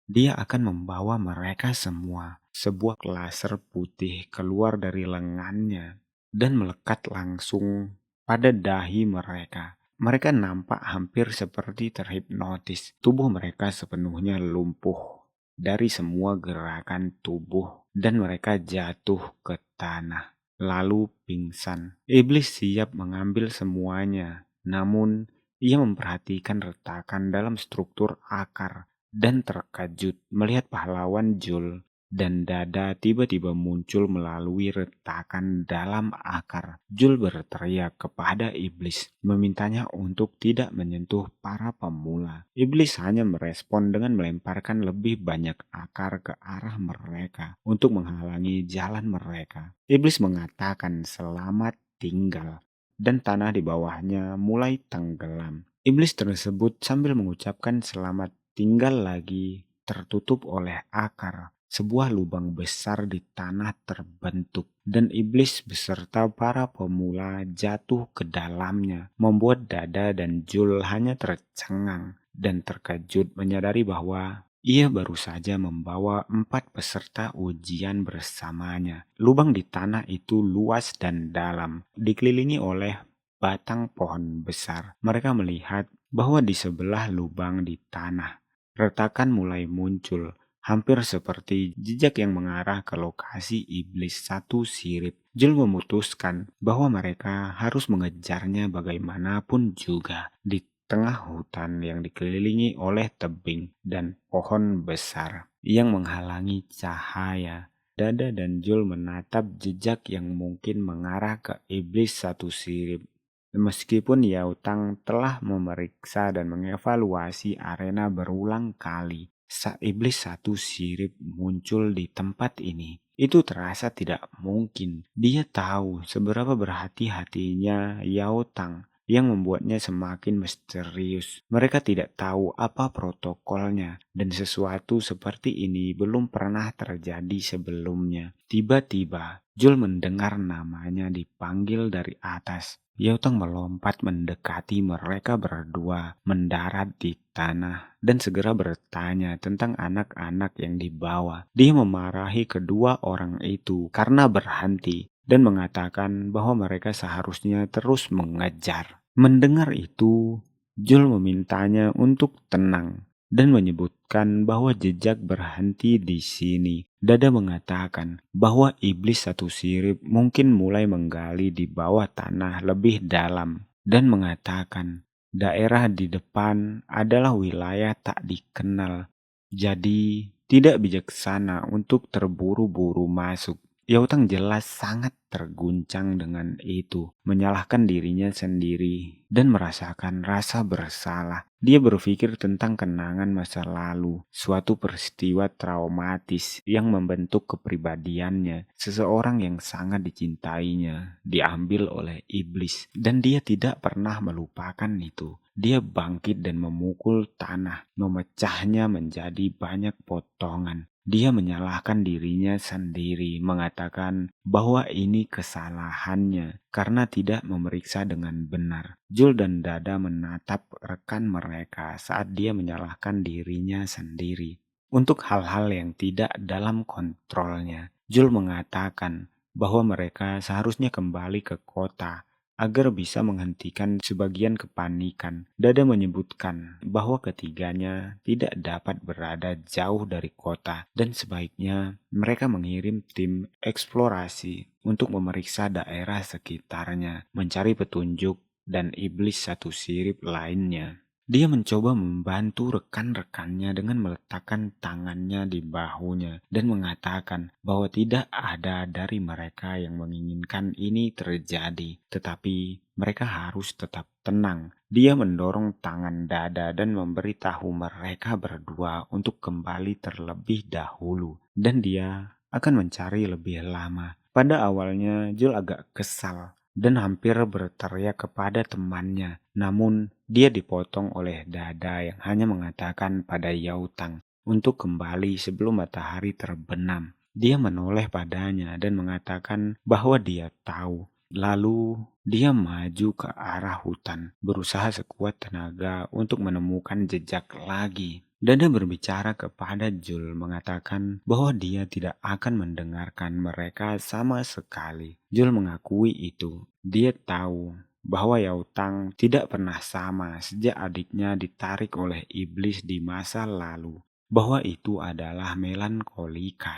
Dia akan membawa mereka semua. Sebuah laser putih keluar dari lengannya dan melekat langsung pada dahi mereka. Mereka nampak hampir seperti terhipnotis. Tubuh mereka sepenuhnya lumpuh dari semua gerakan tubuh dan mereka jatuh ke tanah, lalu pingsan. Iblis siap mengambil semuanya, namun ia memperhatikan retakan dalam struktur akar dan terkejut melihat pahlawan Jul dan Dada tiba-tiba muncul melalui retakan dalam akar. Jul berteriak kepada iblis, memintanya untuk tidak menyentuh para pemula. Iblis hanya merespon dengan melemparkan lebih banyak akar ke arah mereka untuk menghalangi jalan mereka. Iblis mengatakan selamat tinggal, dan tanah di bawahnya mulai tenggelam. Iblis tersebut sambil mengucapkan selamat tinggal lagi tertutup oleh akar. Sebuah lubang besar di tanah terbentuk dan iblis beserta para pemula jatuh ke dalamnya, membuat Dada dan Jul hanya tercengang dan terkejut menyadari bahwa ia baru saja membawa 4 peserta ujian bersamanya. Lubang di tanah itu luas dan dalam, dikelilingi oleh batang pohon besar. Mereka melihat bahwa di sebelah lubang di tanah, retakan mulai muncul, hampir seperti jejak yang mengarah ke lokasi iblis satu sirip. Jul memutuskan bahwa mereka harus mengejarnya bagaimanapun juga di tengah hutan yang dikelilingi oleh tebing dan pohon besar yang menghalangi cahaya. Dada dan Jul menatap jejak yang mungkin mengarah ke iblis satu sirip. Meskipun Yao Tang telah memeriksa dan mengevaluasi arena berulang kali, iblis satu sirip muncul di tempat ini. Itu terasa tidak mungkin. Dia tahu seberapa berhati-hatinya Yao Tang yang membuatnya semakin misterius. Mereka tidak tahu apa protokolnya, dan sesuatu seperti ini belum pernah terjadi sebelumnya. Tiba-tiba, Jul mendengar namanya dipanggil dari atas. Yautang melompat mendekati mereka berdua, mendarat di tanah, dan segera bertanya tentang anak-anak yang dibawa. Dia memarahi kedua orang itu karena berhenti dan mengatakan bahwa mereka seharusnya terus mengejar. Mendengar itu, Jul memintanya untuk tenang dan menyebutkan bahwa jejak berhenti di sini. Dada mengatakan bahwa iblis satu sirip mungkin mulai menggali di bawah tanah lebih dalam dan mengatakan daerah di depan adalah wilayah tak dikenal. Jadi tidak bijaksana untuk terburu-buru masuk. Yautang jelas sangat terguncang dengan itu, menyalahkan dirinya sendiri dan merasakan rasa bersalah. Dia berpikir tentang kenangan masa lalu, suatu peristiwa traumatis yang membentuk kepribadiannya. Seseorang yang sangat dicintainya diambil oleh iblis, dan dia tidak pernah melupakan itu. Dia bangkit dan memukul tanah, memecahnya menjadi banyak potongan. Dia menyalahkan dirinya sendiri, mengatakan bahwa ini kesalahannya karena tidak memeriksa dengan benar. Jul dan Dada menatap rekan mereka saat dia menyalahkan dirinya sendiri untuk hal-hal yang tidak dalam kontrolnya. Jul mengatakan bahwa mereka seharusnya kembali ke kota agar bisa menghentikan sebagian kepanikan. Dada menyebutkan bahwa ketiganya tidak dapat berada jauh dari kota dan sebaiknya mereka mengirim tim eksplorasi untuk memeriksa daerah sekitarnya, mencari petunjuk dan iblis satu sirip lainnya. Dia mencoba membantu rekan-rekannya dengan meletakkan tangannya di bahunya dan mengatakan bahwa tidak ada dari mereka yang menginginkan ini terjadi, tetapi mereka harus tetap tenang. Dia mendorong tangan Dada dan memberitahu mereka berdua untuk kembali terlebih dahulu, dan dia akan mencari lebih lama. Pada awalnya, Jul agak kesal dan hampir berteriak kepada temannya. Namun, dia dipotong oleh Dada yang hanya mengatakan pada Yautang untuk kembali sebelum matahari terbenam. Dia menoleh padanya dan mengatakan bahwa dia tahu. Lalu, dia maju ke arah hutan, berusaha sekuat tenaga untuk menemukan jejak lagi. Dada berbicara kepada Jul mengatakan bahwa dia tidak akan mendengarkan mereka sama sekali. Jul mengakui itu. Dia tahu bahwa Yautang tidak pernah sama sejak adiknya ditarik oleh iblis di masa lalu. Bahwa itu adalah melankolika.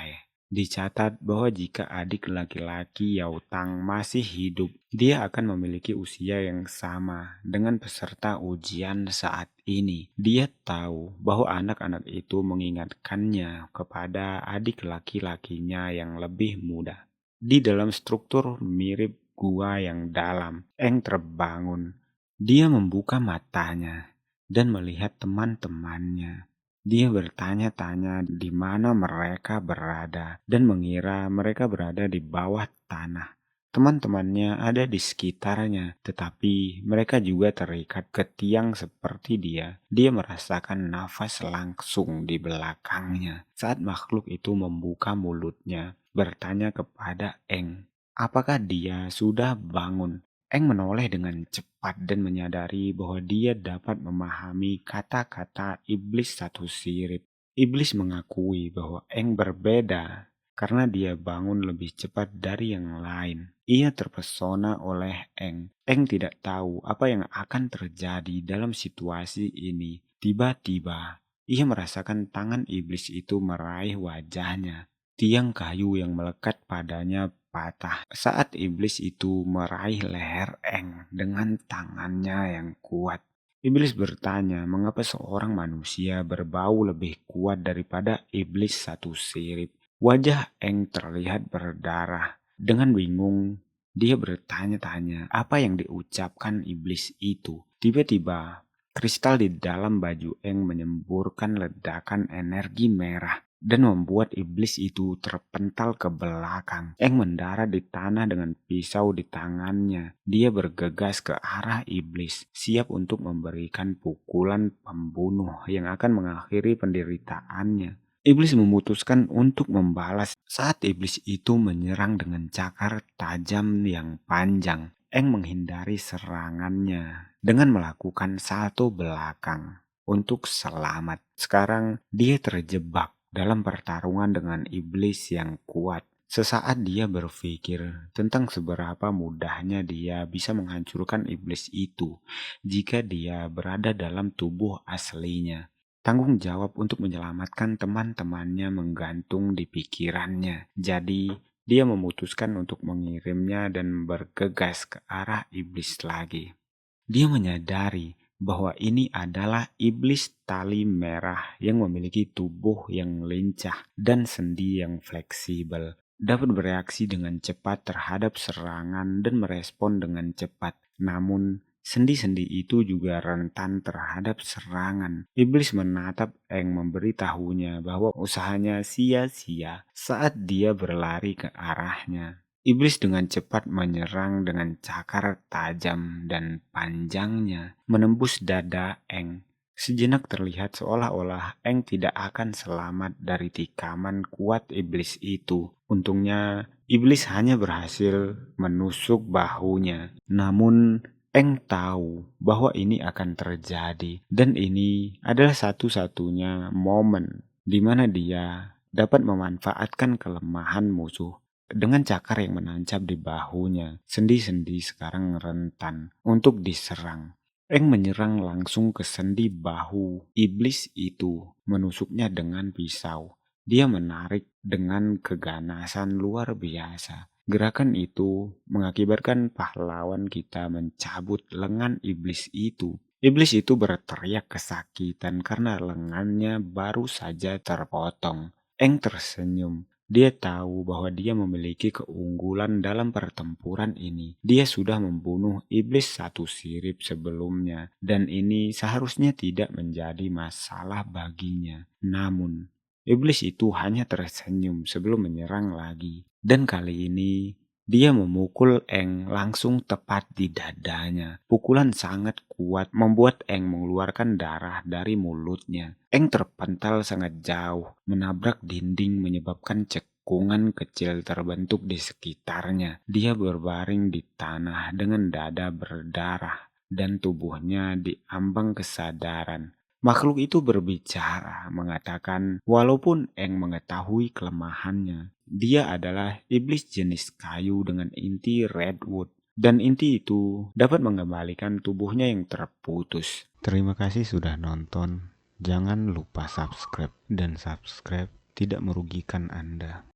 Dicatat bahwa jika adik laki-laki Yautang masih hidup, dia akan memiliki usia yang sama dengan peserta ujian saat ini. Dia tahu bahwa anak-anak itu mengingatkannya kepada adik laki-lakinya yang lebih muda. Di dalam struktur mirip gua yang dalam, Eng terbangun. Dia membuka matanya dan melihat teman-temannya. Dia bertanya-tanya di mana mereka berada dan mengira mereka berada di bawah tanah. Teman-temannya ada di sekitarnya, tetapi mereka juga terikat ke tiang seperti dia. Dia merasakan nafas langsung di belakangnya saat makhluk itu membuka mulutnya, bertanya kepada Eng, apakah dia sudah bangun? Eng menoleh dengan cepat dan menyadari bahwa dia dapat memahami kata-kata iblis satu sirip. Iblis mengakui bahwa Eng berbeda karena dia bangun lebih cepat dari yang lain. Ia terpesona oleh Eng. Eng tidak tahu apa yang akan terjadi dalam situasi ini. Tiba-tiba, ia merasakan tangan iblis itu meraih wajahnya. Tiang kayu yang melekat padanya patah saat iblis itu meraih leher Eng dengan tangannya yang kuat. Iblis bertanya mengapa seorang manusia berbau lebih kuat daripada iblis satu sirip. Wajah Eng terlihat berdarah. Dengan bingung, dia bertanya-tanya apa yang diucapkan iblis itu. Tiba-tiba, kristal di dalam baju Eng menyemburkan ledakan energi merah. dan membuat iblis itu terpental ke belakang. Eng mendarat di tanah dengan pisau di tangannya. Dia bergegas ke arah iblis, siap untuk memberikan pukulan pembunuh yang akan mengakhiri penderitaannya. Iblis memutuskan untuk membalas saat iblis itu menyerang dengan cakar tajam yang panjang. Eng menghindari serangannya dengan melakukan salto belakang untuk selamat. Sekarang dia terjebak dalam pertarungan dengan iblis yang kuat. Sesaat dia berpikir tentang seberapa mudahnya dia bisa menghancurkan iblis itu jika dia berada dalam tubuh aslinya. Tanggung jawab untuk menyelamatkan teman-temannya menggantung di pikirannya. Jadi, dia memutuskan untuk mengirimnya dan bergegas ke arah iblis lagi. Dia menyadari bahwa ini adalah iblis tali merah yang memiliki tubuh yang lincah dan sendi yang fleksibel, dapat bereaksi dengan cepat terhadap serangan dan merespon dengan cepat. Namun, sendi-sendi itu juga rentan terhadap serangan. Iblis menatap Eng, memberitahunya bahwa usahanya sia-sia saat dia berlari ke arahnya. Iblis dengan cepat menyerang dengan cakar tajam dan panjangnya, menembus dada Eng. Sejenak terlihat seolah-olah Eng tidak akan selamat dari tikaman kuat iblis itu. Untungnya, iblis hanya berhasil menusuk bahunya. Namun, Eng tahu bahwa ini akan terjadi, dan ini adalah satu-satunya momen di mana dia dapat memanfaatkan kelemahan musuh. Dengan cakar yang menancap di bahunya, sendi-sendi sekarang rentan untuk diserang. Eng menyerang langsung ke sendi bahu iblis itu, menusuknya dengan pisau. Dia menarik dengan keganasan luar biasa. Gerakan itu mengakibatkan pahlawan kita mencabut lengan iblis itu. Iblis itu berteriak kesakitan karena lengannya baru saja terpotong. Eng tersenyum. Dia tahu bahwa dia memiliki keunggulan dalam pertempuran ini. Dia sudah membunuh iblis satu sirip sebelumnya, dan ini seharusnya tidak menjadi masalah baginya. Namun, iblis itu hanya tersenyum sebelum menyerang lagi. Dan kali ini, dia memukul Eng langsung tepat di dadanya. Pukulan sangat kuat membuat Eng mengeluarkan darah dari mulutnya. Eng terpental sangat jauh, menabrak dinding menyebabkan cekungan kecil terbentuk di sekitarnya. Dia berbaring di tanah dengan dada berdarah dan tubuhnya diambang kesadaran. Makhluk itu berbicara, mengatakan walaupun Eng mengetahui kelemahannya, dia adalah iblis jenis kayu dengan inti redwood. Dan inti itu dapat mengembalikan tubuhnya yang terputus. Terima kasih sudah nonton. Jangan lupa subscribe, dan subscribe tidak merugikan Anda.